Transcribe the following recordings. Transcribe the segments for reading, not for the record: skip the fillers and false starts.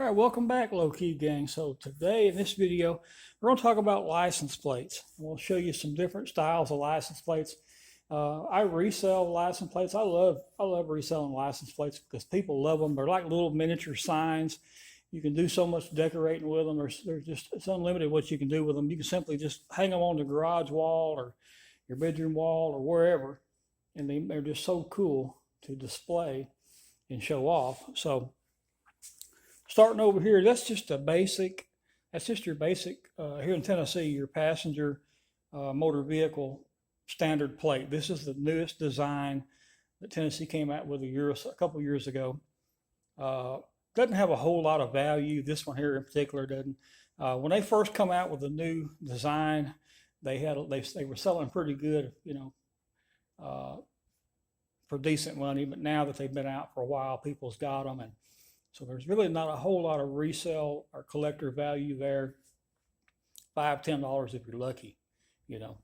right, welcome back, Low Key Gang. So today in this video, we're going to talk about license plates. We'll show you some different styles of license plates. I resell license plates. I love reselling license plates because people love them. They're like little miniature signs. You can do so much decorating with them. It's unlimited what you can do with them. You can simply just hang them on the garage wall or your bedroom wall or wherever, and they're just so cool to display and show off. So starting over here, that's just your basic, here in Tennessee, your passenger motor vehicle standard plate. This is the newest design that Tennessee came out with a couple years ago. Doesn't have a whole lot of value. This one here in particular doesn't. When they first come out with the new design, they were selling pretty good, for decent money. But now that they've been out for a while, people's got them, and so there's really not a whole lot of resale or collector value there. $5, $10 if you're lucky, you know.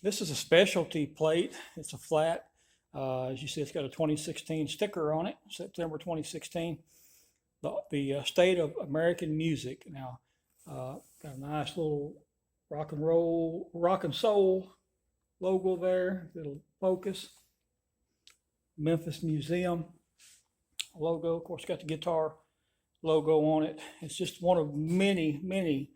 This is a specialty plate. It's a flat. As you see, it's got a 2016 sticker on it, September 2016. The State of American Music. Now, got a nice little rock and soul logo there. It'll focus. Memphis Museum logo. Of course, got the guitar logo on it. It's just one of many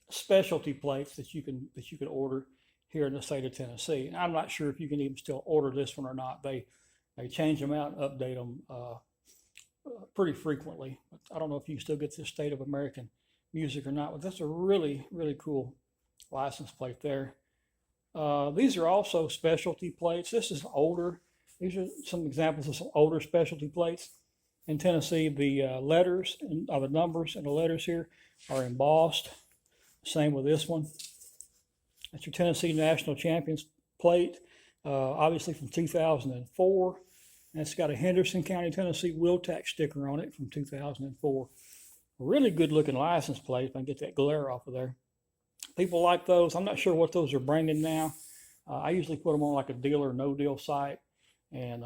specialty plates that you can order here in the state of Tennessee. And I'm not sure if you can even still order this one or not. They change them out and update them pretty frequently. But I don't know if you can still get this State of American Music or not. But that's a really cool license plate there. These are also specialty plates. This is older. These are some examples of some older specialty plates. In Tennessee, the letters and the numbers and the letters here are embossed. Same with this one. That's your Tennessee National Champions plate, obviously from 2004. And it's got a Henderson County, Tennessee wheel tax sticker on it from 2004. A really good looking license plate, if I can get that glare off of there. People like those. I'm not sure what those are bringing now. I usually put them on like a deal or no deal site and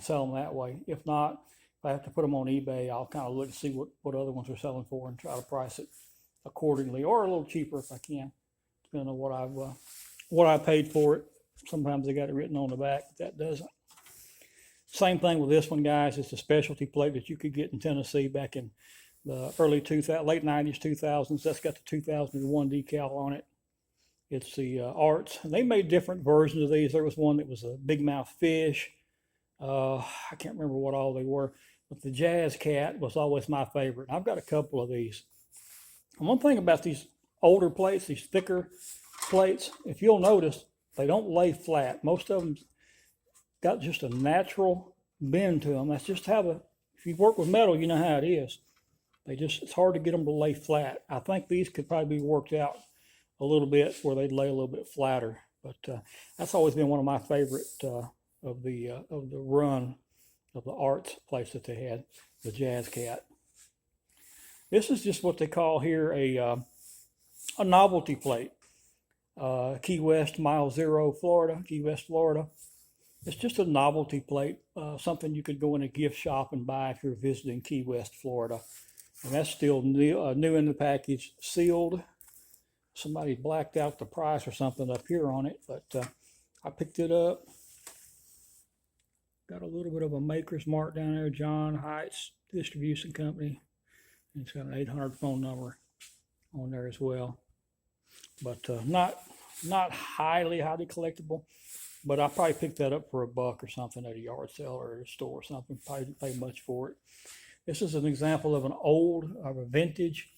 sell them that way. If not, if I have to put them on eBay, I'll kind of look to see what other ones are selling for and try to price it accordingly, or a little cheaper if I can, depending on what I paid for it. Sometimes they got it written on the back, but that doesn't. Same thing with this one, guys. It's a specialty plate that you could get in Tennessee back in the late 90s, 2000s. That's got the 2001 decal on it. It's the Arts. And they made different versions of these. There was one that was a big mouth fish. I can't remember what all they were, but the Jazz Cat was always my favorite. I've got a couple of these. And one thing about these older plates, these thicker plates, if you'll notice, they don't lay flat. Most of them got just a natural bend to them. That's just how if you work with metal, you know how it is. It's hard to get them to lay flat. I think these could probably be worked out a little bit where they'd lay a little bit flatter. But that's always been one of my favorite of the run of the Arts plates that they had, the Jazz Cat. This is just what they call here a novelty plate. Key West, Mile Zero, Florida, Key West, Florida. It's just a novelty plate, something you could go in a gift shop and buy if you're visiting Key West, Florida. And that's still new in the package, sealed. Somebody blacked out the price or something up here on it, but I picked it up. Got a little bit of a maker's mark down there, John Heights Distribution Company. And it's got an 800 phone number on there as well. But not highly collectible. But I probably picked that up for $1 or something at a yard sale or a store or something. Probably didn't pay much for it. This is an example of a vintage,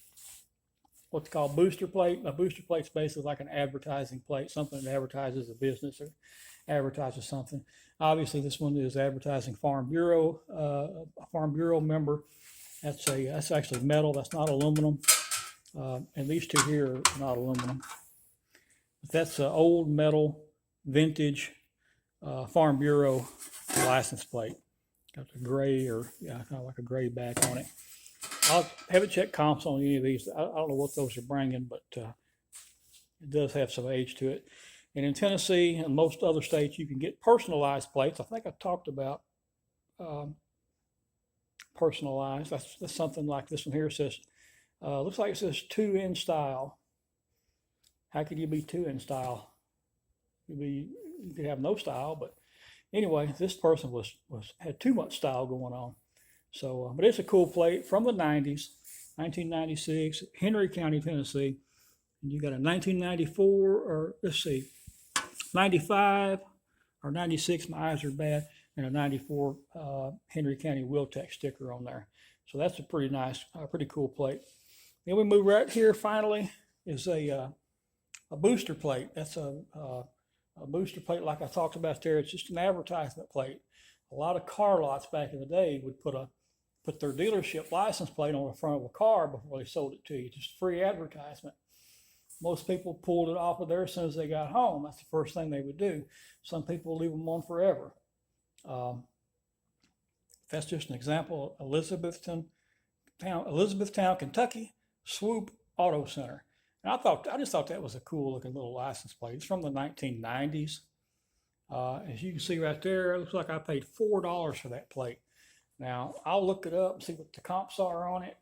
what's called booster plate. A booster plate's basically like an advertising plate, something that advertises a business or advertises something. Obviously, this one is advertising Farm Bureau, a Farm Bureau member. That's actually metal. That's not aluminum. And these two here are not aluminum. But that's an old metal, vintage Farm Bureau license plate. Got the gray kind of like a gray back on it. I'll haven't checked comps on any of these. I don't know what those are bringing, but it does have some age to it. And in Tennessee and most other states, you can get personalized plates. I think I talked about personalized. That's something like this one here says, looks like it says 2 in style. How could you be 2 in style? You could have no style, but anyway, this person had too much style going on. So, but it's a cool plate from the 90s, 1996, Henry County, Tennessee. And you got a 1994, or let's see, 95 or 96, my eyes are bad, and a 94 Henry County Wheel-Tech sticker on there. So that's a pretty nice, pretty cool plate. Then we move right here, finally, is a booster plate. That's a booster plate like I talked about there. It's just an advertisement plate. A lot of car lots back in the day would put their dealership license plate on the front of a car before they sold it to you. Just free advertisement. Most people pulled it off of there as soon as they got home. That's the first thing they would do. Some people leave them on forever. That's just an example. Elizabethtown, Kentucky, Swoop Auto Center. And I just thought that was a cool looking little license plate. It's from the 1990s. As you can see right there, it looks like I paid $4 for that plate. Now, I'll look it up and see what the comps are on it.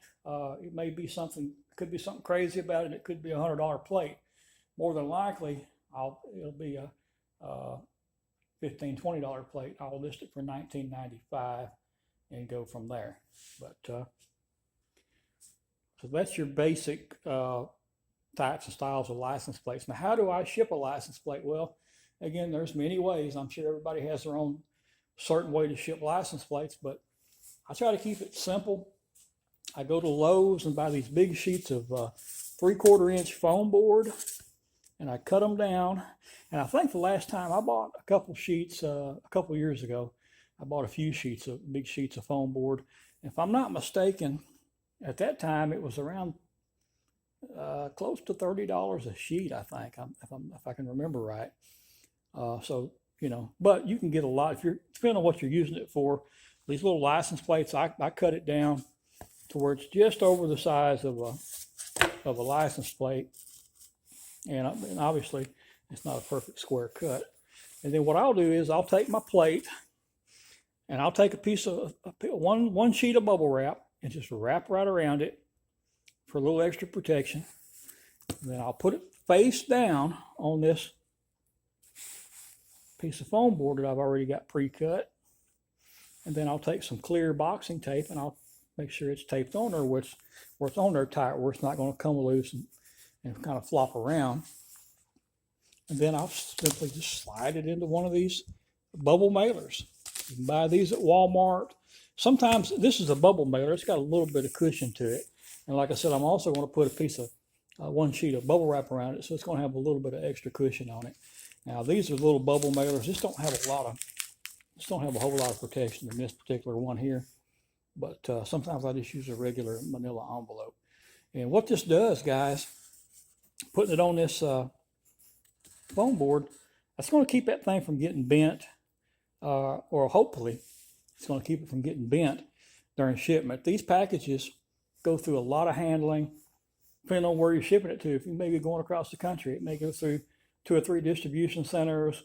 It may be something, could be something crazy about it. It could be a $100 plate. More than likely, it'll be a $15, $20 plate. I'll list it for $19.95 and go from there. But so that's your basic types and styles of license plates. Now, how do I ship a license plate? Well, again, there's many ways. I'm sure everybody has their own certain way to ship license plates, but I try to keep it simple. I go to Lowe's and buy these big sheets of 3/4 inch foam board, and I cut them down. And I think the last time I bought a couple sheets, a couple years ago, I bought a few big sheets of foam board. If I'm not mistaken, at that time it was around close to $30 a sheet, I think, if I can remember right. So, but you can get a lot depending on what you're using it for. These little license plates, I cut it down to where it's just over the size of a license plate. And obviously, it's not a perfect square cut. And then what I'll do is I'll take my plate and I'll take a piece of one sheet of bubble wrap and just wrap right around it for a little extra protection. And then I'll put it face down on this piece of foam board that I've already got pre-cut. And then I'll take some clear boxing tape and I'll make sure it's taped on there where it's on there tight, where it's not going to come loose and kind of flop around. And then I'll simply just slide it into one of these bubble mailers. You can buy these at Walmart. Sometimes this is a bubble mailer. It's got a little bit of cushion to it. And like I said, I'm also going to put a piece of one sheet of bubble wrap around it, so it's going to have a little bit of extra cushion on it. Now these are little bubble mailers. Just don't have a whole lot of protection in this particular one here. But sometimes I just use a regular manila envelope. And what this does, guys, putting it on this foam board, that's going to keep that thing from getting bent, or hopefully it's going to keep it from getting bent during shipment. These packages go through a lot of handling, depending on where you're shipping it to. If you may be going across the country, it may go through 2 or 3 distribution centers,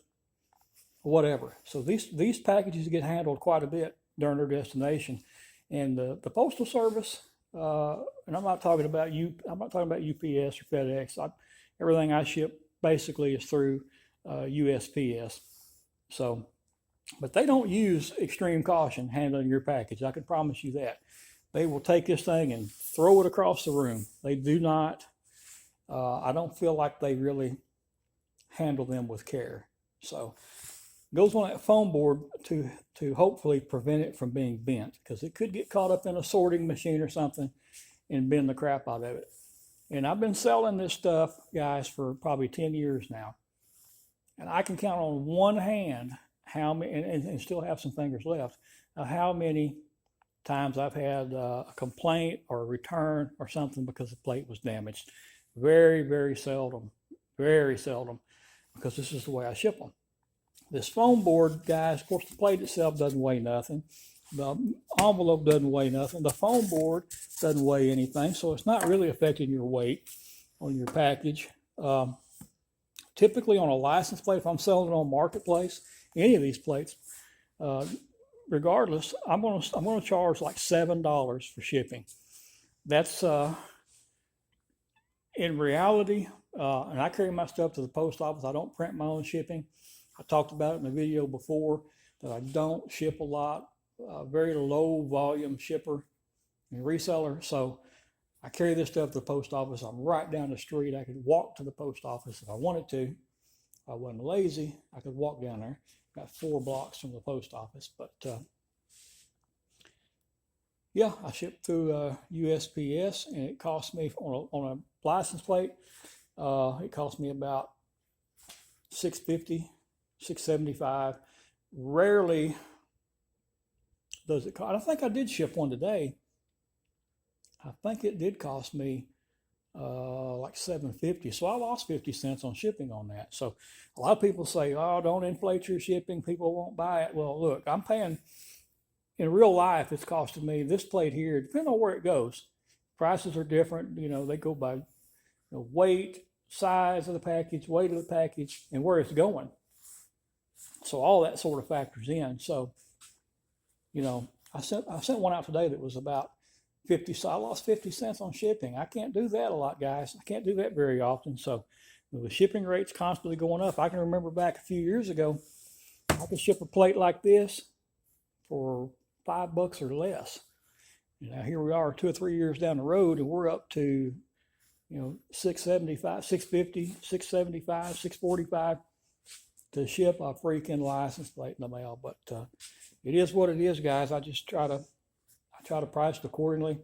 whatever. So these packages get handled quite a bit during their destination. And the Postal Service, and I'm not talking about UPS or FedEx. Everything I ship basically is through USPS. So, but they don't use extreme caution handling your package. I can promise you that. They will take this thing and throw it across the room. They do not. I don't feel like they really handle them with care. So goes on that foam board to hopefully prevent it from being bent, because it could get caught up in a sorting machine or something and bend the crap out of it. And I've been selling this stuff, guys, for probably 10 years now. And I can count on one hand how many, and still have some fingers left, how many times I've had a complaint or a return or something because the plate was damaged. Very, very seldom, because this is the way I ship them. This foam board, guys, of course, the plate itself doesn't weigh nothing. The envelope doesn't weigh nothing. The foam board doesn't weigh anything, so it's not really affecting your weight on your package. Typically on a license plate, if I'm selling it on Marketplace, any of these plates, regardless, I'm gonna charge like $7 for shipping. That's in reality, and I carry my stuff to the post office. I don't print my own shipping. I talked about it in the video before that I don't ship a lot, very low volume shipper and reseller. So I carry this stuff to the post office. I'm right down the street. I could walk to the post office if I wanted to. If I wasn't lazy, I could walk down there. Got 4 blocks from the post office. But yeah, I ship through USPS, and it cost me on a license plate. It cost me about $6.50, $6.75. Rarely does it cost. I think I did ship one today. I think it did cost me like $7.50. So I lost 50 cents on shipping on that. So a lot of people say, oh, don't inflate your shipping. People won't buy it. Well, look, I'm paying, in real life, it's costing me this plate here, depending on where it goes. Prices are different. You know, they go by weight, size of the package, weight of the package, and where it's going. So all that sort of factors in. So, you know, I sent one out today that was about 50, so I lost 50 cents on shipping. I can't do that a lot, guys. I can't do that very often. So the shipping rate's constantly going up. I can remember back a few years ago, I could ship a plate like this for $5 or less. Now here we are 2 or 3 years down the road, and we're up to, $6.75, $6.50, $6.75, $6.45 to ship a freaking license plate in the mail. But it is what it is, guys. I just try to price it accordingly.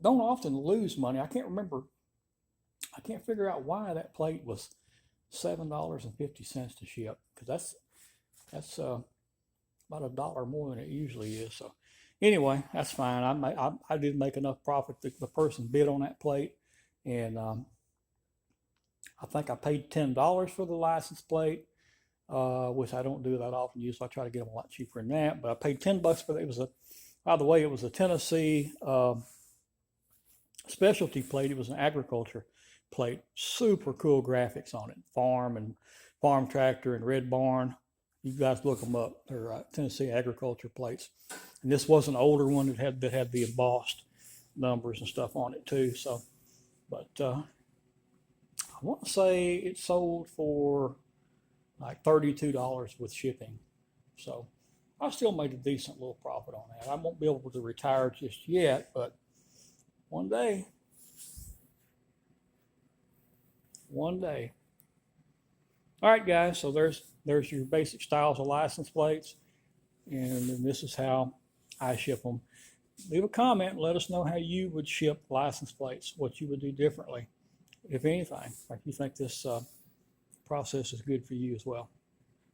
Don't often lose money. I can't figure out why that plate was $7.50 to ship, because that's about $1 more than it usually is. So anyway, that's fine. I did make enough profit. The person bid on that plate, and I think I paid $10 for the license plate, which I don't do that often. Usually I try to get them a lot cheaper than that, but I paid $10 for it. By the way, it was a Tennessee specialty plate. It was an agriculture plate. Super cool graphics on it. Farm tractor and Red Barn. You guys look them up. They're Tennessee agriculture plates. And this was an older one that had the embossed numbers and stuff on it too. So, but I want to say it sold for like $32 with shipping. So I still made a decent little profit on that. I won't be able to retire just yet, but one day. All right, guys, so there's your basic styles of license plates, and then this is how I ship them. Leave a comment and let us know how you would ship license plates, what you would do differently, if anything, if you think this process is good for you as well.